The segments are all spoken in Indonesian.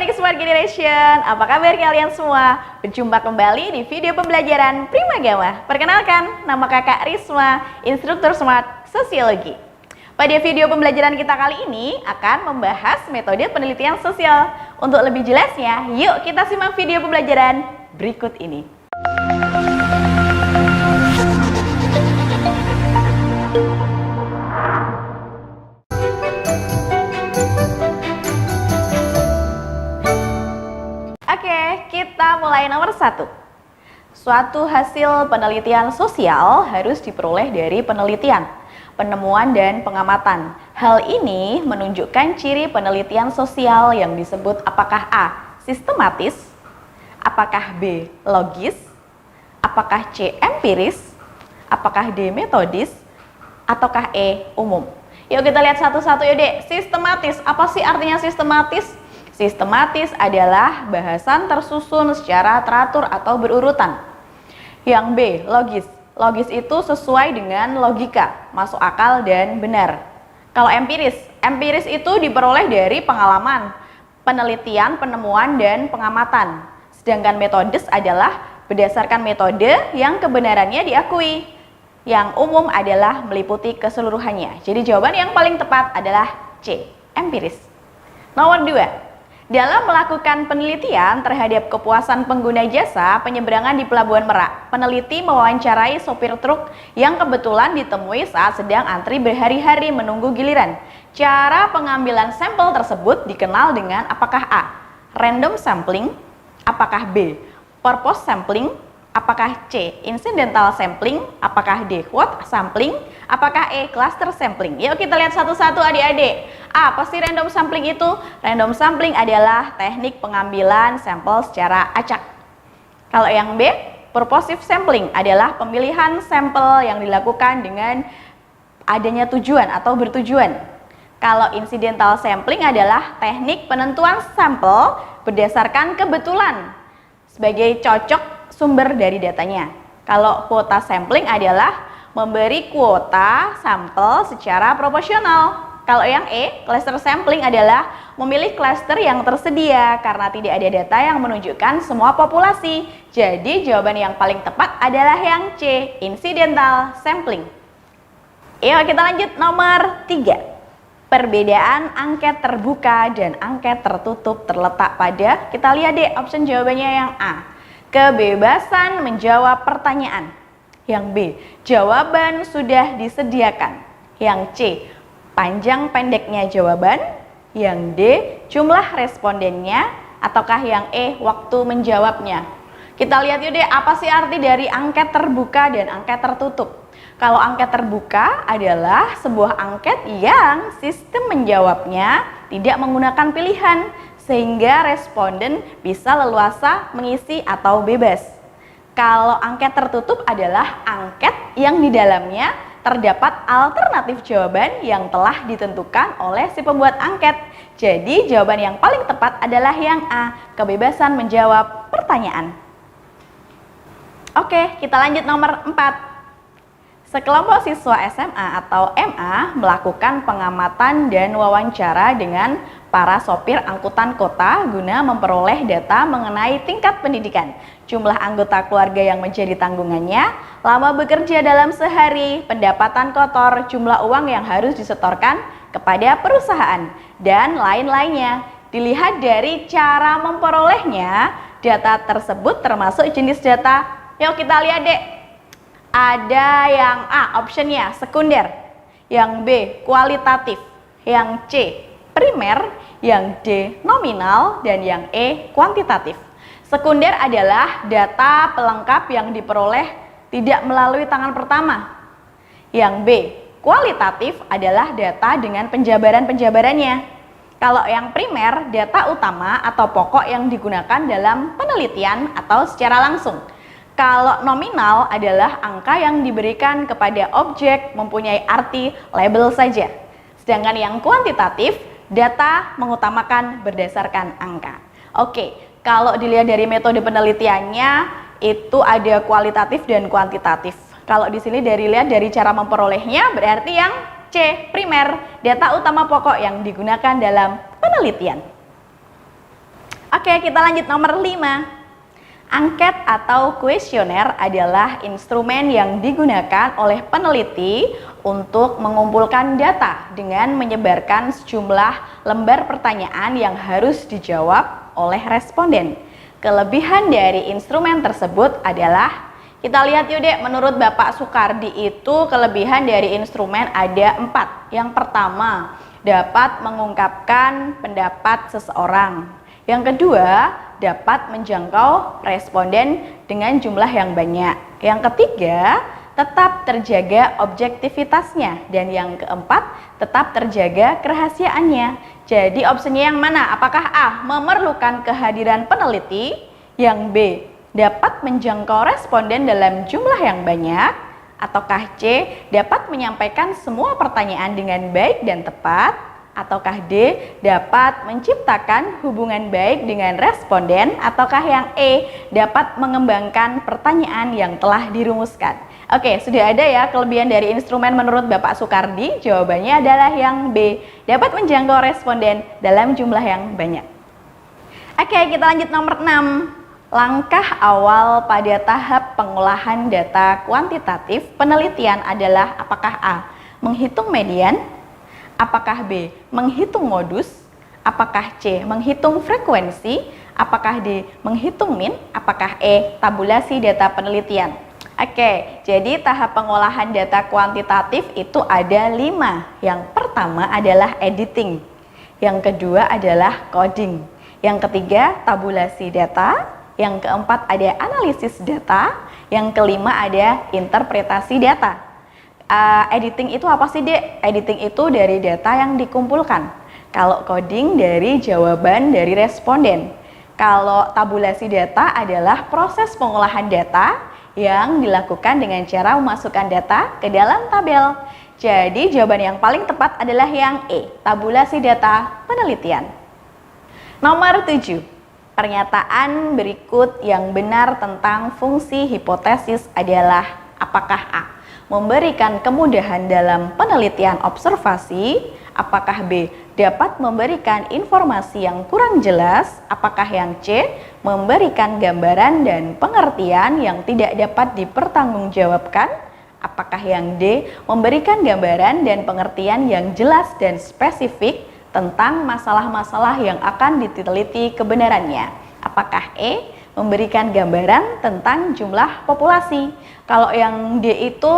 adik Smart Generation, apa kabar kalian semua? Berjumpa kembali di video pembelajaran Primagama. Perkenalkan, nama kakak Risma, instruktur Smart Sosiologi. Pada video pembelajaran kita kali ini akan membahas metode penelitian sosial. Untuk lebih jelasnya, yuk kita simak video pembelajaran berikut ini. Oke, kita mulai nomor 1. Suatu hasil penelitian sosial harus diperoleh dari penelitian, penemuan, dan pengamatan. Hal ini menunjukkan ciri penelitian sosial yang disebut apakah A. Sistematis, apakah B. Logis, apakah C. Empiris, apakah D. Metodis, ataukah E. Umum. Yuk kita lihat satu-satu ya dek. Sistematis, apa sih artinya sistematis? Sistematis adalah bahasan tersusun secara teratur atau berurutan. Yang B, logis. Logis itu sesuai dengan logika, masuk akal dan benar. Kalau empiris, empiris itu diperoleh dari pengalaman, penelitian, penemuan, dan pengamatan. Sedangkan metodis adalah berdasarkan metode yang kebenarannya diakui. Yang umum adalah meliputi keseluruhannya. Jadi jawaban yang paling tepat adalah C, empiris. Nomor 2. Dalam melakukan penelitian terhadap kepuasan pengguna jasa penyeberangan di Pelabuhan Merak, peneliti mewawancarai sopir truk yang kebetulan ditemui saat sedang antri berhari-hari menunggu giliran. Cara pengambilan sampel tersebut dikenal dengan apakah A. Random sampling, apakah B. Purpose sampling, apakah C. Incidental sampling, apakah D. What sampling, apakah E. Cluster sampling. Yuk kita lihat satu-satu adik-adik. Apa sih random sampling itu? Random sampling adalah teknik pengambilan sampel secara acak. Kalau yang B, purposive sampling adalah pemilihan sampel yang dilakukan dengan adanya tujuan atau bertujuan. Kalau incidental sampling adalah teknik penentuan sampel berdasarkan kebetulan sebagai cocok sumber dari datanya. Kalau quota sampling adalah memberi kuota sampel secara proporsional. Kalau yang E, cluster sampling adalah memilih cluster yang tersedia karena tidak ada data yang menunjukkan semua populasi. Jadi jawaban yang paling tepat adalah yang C, incidental sampling. Yuk kita lanjut nomor 3. Perbedaan angket terbuka dan angket tertutup terletak pada, kita lihat deh option jawabannya yang A. Kebebasan menjawab pertanyaan. Yang B, jawaban sudah disediakan. Yang C, panjang pendeknya jawaban. Yang D, jumlah respondennya. Ataukah yang E, waktu menjawabnya. Kita lihat yuk deh, apa sih arti dari angket terbuka dan angket tertutup. Kalau angket terbuka adalah sebuah angket yang sistem menjawabnya tidak menggunakan pilihan, sehingga responden bisa leluasa mengisi atau bebas. Kalau angket tertutup adalah angket yang di dalamnya terdapat alternatif jawaban yang telah ditentukan oleh si pembuat angket. Jadi jawaban yang paling tepat adalah yang A, kebebasan menjawab pertanyaan. Oke, kita lanjut nomor 4. Sekelompok siswa SMA atau MA melakukan pengamatan dan wawancara dengan para sopir angkutan kota guna memperoleh data mengenai tingkat pendidikan, jumlah anggota keluarga yang menjadi tanggungannya, lama bekerja dalam sehari, pendapatan kotor, jumlah uang yang harus disetorkan kepada perusahaan, dan lain-lainnya. Dilihat dari cara memperolehnya, data tersebut termasuk jenis data. Yuk kita lihat dek. Ada yang A, optionnya sekunder, yang B, kualitatif, yang C, primer, yang D, nominal, dan yang E, kuantitatif. Sekunder adalah data pelengkap yang diperoleh tidak melalui tangan pertama. Yang B, kualitatif adalah data dengan penjabaran-penjabarannya. Kalau yang primer, data utama atau pokok yang digunakan dalam penelitian atau secara langsung. Kalau nominal adalah angka yang diberikan kepada objek mempunyai arti label saja. Sedangkan yang kuantitatif, data mengutamakan berdasarkan angka. Oke, kalau dilihat dari metode penelitiannya, itu ada kualitatif dan kuantitatif. Kalau di sini dilihat dari cara memperolehnya, berarti yang C, primer, data utama pokok yang digunakan dalam penelitian. Oke, kita lanjut nomor 5. Angket atau kuesioner adalah instrumen yang digunakan oleh peneliti untuk mengumpulkan data dengan menyebarkan sejumlah lembar pertanyaan yang harus dijawab oleh responden. Kelebihan dari instrumen tersebut adalah, kita lihat yuk dek, menurut Bapak Soekardi itu kelebihan dari instrumen ada 4. Yang pertama, dapat mengungkapkan pendapat seseorang. Yang kedua, dapat menjangkau responden dengan jumlah yang banyak. Yang ketiga, tetap terjaga objektivitasnya. Dan yang keempat, tetap terjaga kerahasiaannya. Jadi opsinya yang mana? Apakah A, memerlukan kehadiran peneliti? Yang B, dapat menjangkau responden dalam jumlah yang banyak? Ataukah C, dapat menyampaikan semua pertanyaan dengan baik dan tepat? Ataukah D, dapat menciptakan hubungan baik dengan responden? Ataukah yang E, dapat mengembangkan pertanyaan yang telah dirumuskan? Oke, sudah ada ya kelebihan dari instrumen menurut Bapak Soekardi. Jawabannya adalah yang B, dapat menjangkau responden dalam jumlah yang banyak. Oke, kita lanjut nomor 6. Langkah awal pada tahap pengolahan data kuantitatif penelitian adalah apakah A, menghitung median? Apakah B, menghitung modus? Apakah C, menghitung frekuensi? Apakah D, menghitung min? Apakah E, tabulasi data penelitian? Oke, jadi tahap pengolahan data kuantitatif itu ada 5. Yang pertama adalah editing. Yang kedua adalah coding. Yang ketiga, tabulasi data. Yang keempat ada analisis data. Yang kelima ada interpretasi data. Editing itu apa sih dek? Editing itu dari data yang dikumpulkan. Kalau coding dari jawaban dari responden. Kalau tabulasi data adalah proses pengolahan data yang dilakukan dengan cara memasukkan data ke dalam tabel. Jadi jawaban yang paling tepat adalah yang E, tabulasi data penelitian. Nomor 7. Pernyataan berikut yang benar tentang fungsi hipotesis adalah apakah A, memberikan kemudahan dalam penelitian observasi? Apakah B, dapat memberikan informasi yang kurang jelas? Apakah yang C, memberikan gambaran dan pengertian yang tidak dapat dipertanggungjawabkan? Apakah yang D, memberikan gambaran dan pengertian yang jelas dan spesifik tentang masalah-masalah yang akan diteliti kebenarannya? Apakah E, memberikan gambaran tentang jumlah populasi? Kalau yang D itu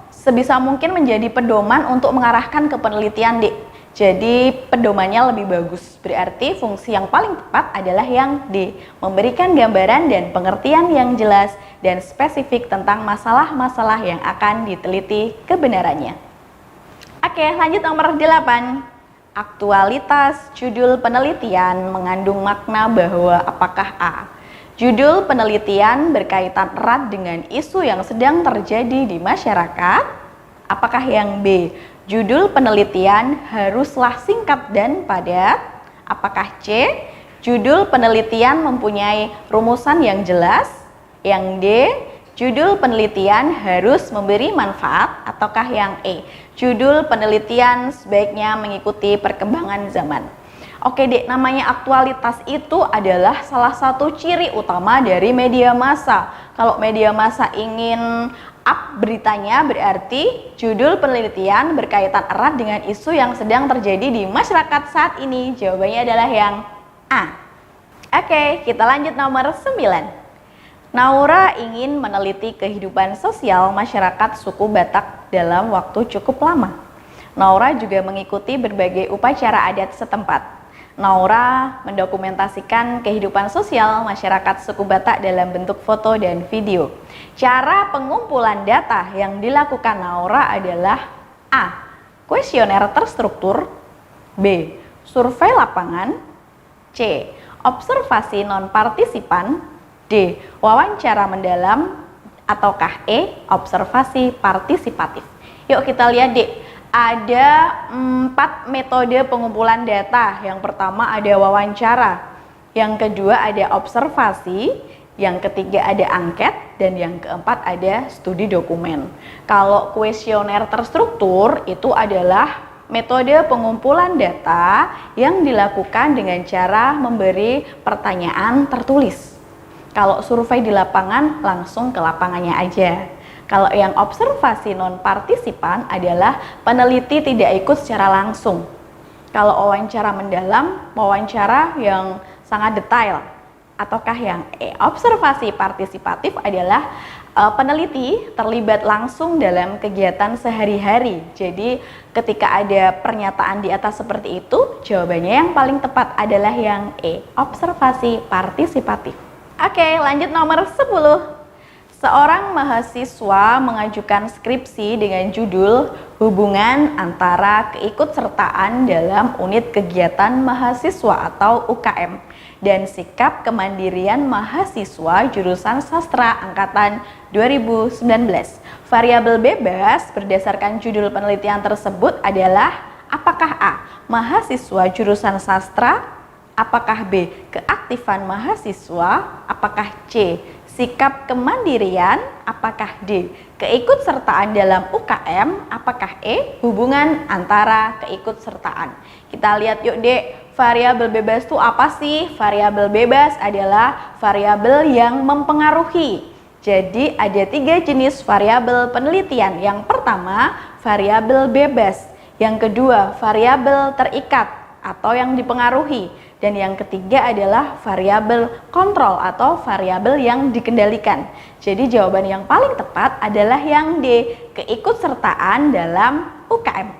sebisa mungkin menjadi pedoman untuk mengarahkan ke penelitian D. Jadi pedomannya lebih bagus. Berarti fungsi yang paling tepat adalah yang D, memberikan gambaran dan pengertian yang jelas dan spesifik tentang masalah-masalah yang akan diteliti kebenarannya. Oke, lanjut nomor 8. Aktualitas judul penelitian mengandung makna bahwa apakah A, judul penelitian berkaitan erat dengan isu yang sedang terjadi di masyarakat? Apakah yang B, judul penelitian haruslah singkat dan padat? Apakah C, judul penelitian mempunyai rumusan yang jelas? Yang D, judul penelitian harus memberi manfaat? Ataukah yang E, judul penelitian sebaiknya mengikuti perkembangan zaman? Oke dek, namanya aktualitas itu adalah salah satu ciri utama dari media massa. Kalau media massa ingin up beritanya, berarti judul penelitian berkaitan erat dengan isu yang sedang terjadi di masyarakat saat ini. Jawabannya adalah yang A. Oke, kita lanjut nomor 9. Naura ingin meneliti kehidupan sosial masyarakat suku Batak dalam waktu cukup lama. Naura juga mengikuti berbagai upacara adat setempat. Naura mendokumentasikan kehidupan sosial masyarakat suku Batak dalam bentuk foto dan video. Cara pengumpulan data yang dilakukan Naura adalah A, kuesioner terstruktur. B, survei lapangan. C, observasi non-partisipan. D, wawancara mendalam. Ataukah E, observasi partisipatif. Yuk kita lihat deh. Ada 4 metode pengumpulan data. Yang pertama ada wawancara, yang kedua ada observasi, yang ketiga ada angket, dan yang keempat ada studi dokumen. Kalau kuesioner terstruktur itu adalah metode pengumpulan data yang dilakukan dengan cara memberi pertanyaan tertulis. Kalau survei di lapangan, langsung ke lapangannya aja. Kalau yang observasi non-partisipan adalah peneliti tidak ikut secara langsung. Kalau wawancara mendalam, wawancara yang sangat detail. Ataukah yang observasi partisipatif adalah peneliti terlibat langsung dalam kegiatan sehari-hari. Jadi ketika ada pernyataan di atas seperti itu, jawabannya yang paling tepat adalah yang observasi partisipatif. Oke, lanjut nomor 10. Seorang mahasiswa mengajukan skripsi dengan judul Hubungan antara keikutsertaan dalam unit kegiatan mahasiswa atau UKM dan sikap kemandirian mahasiswa jurusan sastra angkatan 2019. Variabel bebas berdasarkan judul penelitian tersebut adalah apakah A. Mahasiswa jurusan sastra, apakah B. Keaktifan mahasiswa, apakah C. Sikap kemandirian, apakah D. Keikutsertaan dalam UKM, apakah E. Hubungan antara keikutsertaan. Kita lihat yuk Dek, variabel bebas itu apa sih? Variabel bebas adalah variabel yang mempengaruhi. Jadi ada 3 jenis variabel penelitian. Yang pertama, variabel bebas. Yang kedua, variabel terikat atau yang dipengaruhi. Dan yang ketiga adalah variabel kontrol atau variabel yang dikendalikan. Jadi jawaban yang paling tepat adalah yang D, keikutsertaan dalam UKM.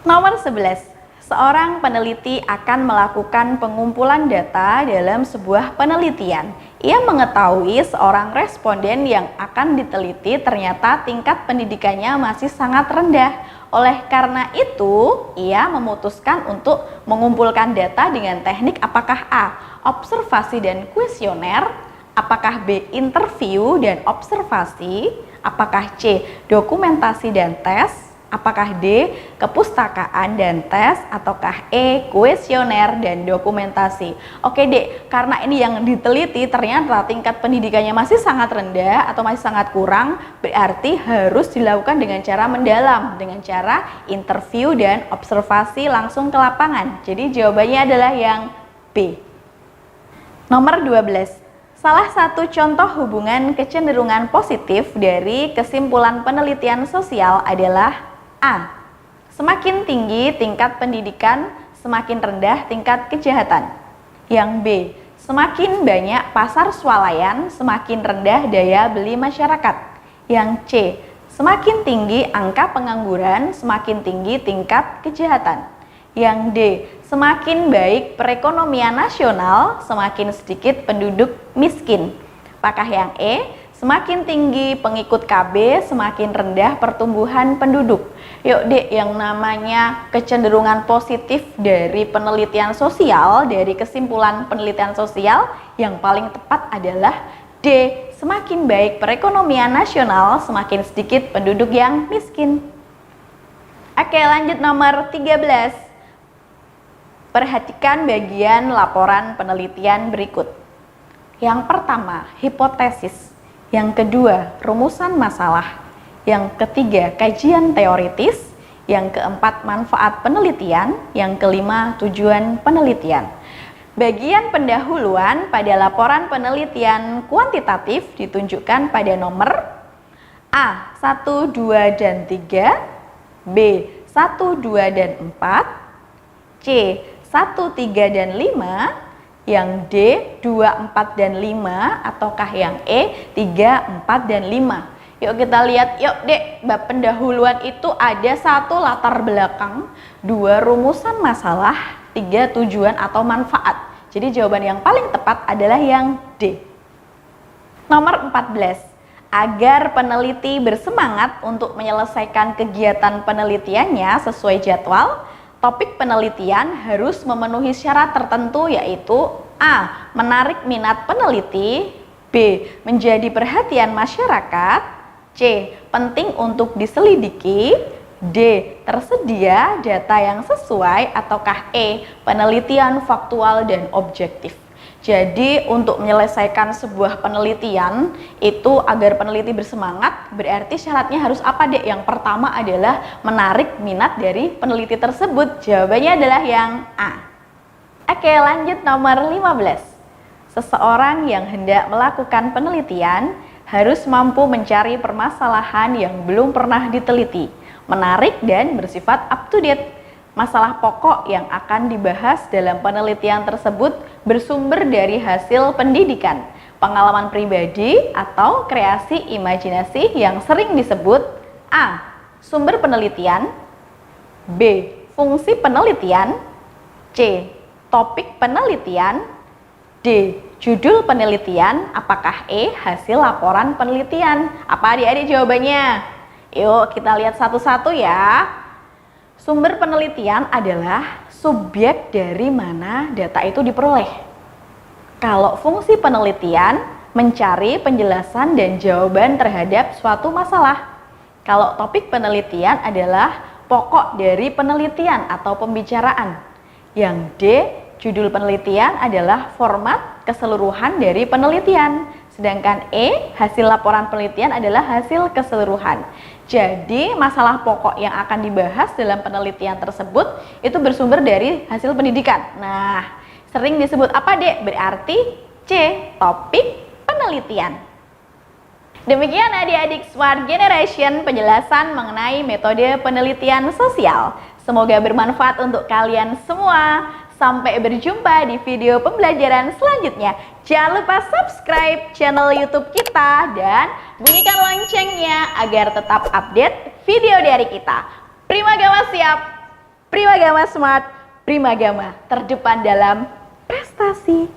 Nomor 11. Seorang peneliti akan melakukan pengumpulan data dalam sebuah penelitian. Ia mengetahui seorang responden yang akan diteliti ternyata tingkat pendidikannya masih sangat rendah. Oleh karena itu, ia memutuskan untuk mengumpulkan data dengan teknik apakah A. Observasi dan kuesioner, apakah B. Interview dan observasi, apakah C. Dokumentasi dan tes, apakah D. Kepustakaan dan tes, ataukah E. Kuesioner dan dokumentasi. Oke Dek, karena ini yang diteliti ternyata tingkat pendidikannya masih sangat rendah atau masih sangat kurang, berarti harus dilakukan dengan cara mendalam, dengan cara interview dan observasi langsung ke lapangan. Jadi jawabannya adalah yang B. Nomor 12. Salah satu contoh hubungan kecenderungan positif dari kesimpulan penelitian sosial adalah A. Semakin tinggi tingkat pendidikan, semakin rendah tingkat kejahatan. Yang B. Semakin banyak pasar swalayan, semakin rendah daya beli masyarakat. Yang C. Semakin tinggi angka pengangguran, semakin tinggi tingkat kejahatan. Yang D. Semakin baik perekonomian nasional, semakin sedikit penduduk miskin. Apakah yang E? Semakin tinggi pengikut KB, semakin rendah pertumbuhan penduduk. Yuk Dek, yang namanya kecenderungan positif dari penelitian sosial, dari kesimpulan penelitian sosial, yang paling tepat adalah D. Semakin baik perekonomian nasional, semakin sedikit penduduk yang miskin. Oke, lanjut nomor 13. Perhatikan bagian laporan penelitian berikut. Yang pertama, hipotesis. Yang kedua, rumusan masalah. Yang ketiga, kajian teoritis. Yang keempat, manfaat penelitian. Yang kelima, tujuan penelitian. Bagian pendahuluan pada laporan penelitian kuantitatif ditunjukkan pada nomor A. 1, 2, dan 3, B. 1, 2, dan 4, C. 1, 3, dan 5, yang D 2, 4, dan 5, ataukah yang E 3, 4, dan 5. Yuk kita lihat, yuk Dek, bab pendahuluan itu ada 1 latar belakang, 2 rumusan masalah, 3 tujuan atau manfaat. Jadi jawaban yang paling tepat adalah yang D. Nomor 14. Agar peneliti bersemangat untuk menyelesaikan kegiatan penelitiannya sesuai jadwal, topik penelitian harus memenuhi syarat tertentu, yaitu A. Menarik minat peneliti, B. Menjadi perhatian masyarakat, C. Penting untuk diselidiki, D. Tersedia data yang sesuai, ataukah E. Penelitian faktual dan objektif. Jadi untuk menyelesaikan sebuah penelitian itu agar peneliti bersemangat, berarti syaratnya harus apa, Dek? Yang pertama adalah menarik minat dari peneliti tersebut. Jawabannya adalah yang A. Oke, lanjut nomor 15. Seseorang yang hendak melakukan penelitian harus mampu mencari permasalahan yang belum pernah diteliti, menarik dan bersifat up to date. Masalah pokok yang akan dibahas dalam penelitian tersebut bersumber dari hasil pendidikan, pengalaman pribadi, atau kreasi imajinasi yang sering disebut A. Sumber penelitian, B. Fungsi penelitian, C. Topik penelitian, D. Judul penelitian. Apakah E. Hasil laporan penelitian? Apa adik-adik jawabannya? Yuk kita lihat satu-satu ya. Sumber penelitian adalah subjek dari mana data itu diperoleh. Kalau fungsi penelitian mencari penjelasan dan jawaban terhadap suatu masalah. Kalau topik penelitian adalah pokok dari penelitian atau pembicaraan. Yang D, judul penelitian adalah format keseluruhan dari penelitian. Sedangkan E, hasil laporan penelitian adalah hasil keseluruhan. Jadi masalah pokok yang akan dibahas dalam penelitian tersebut itu bersumber dari hasil pendidikan. Nah, sering disebut apa, Dek? Berarti C, topik penelitian. Demikian adik-adik Smart Generation penjelasan mengenai metode penelitian sosial. Semoga bermanfaat untuk kalian semua. Sampai berjumpa di video pembelajaran selanjutnya. Jangan lupa subscribe channel YouTube kita dan bunyikan loncengnya agar tetap update video dari kita. Primagama siap, Primagama smart, Primagama terdepan dalam prestasi.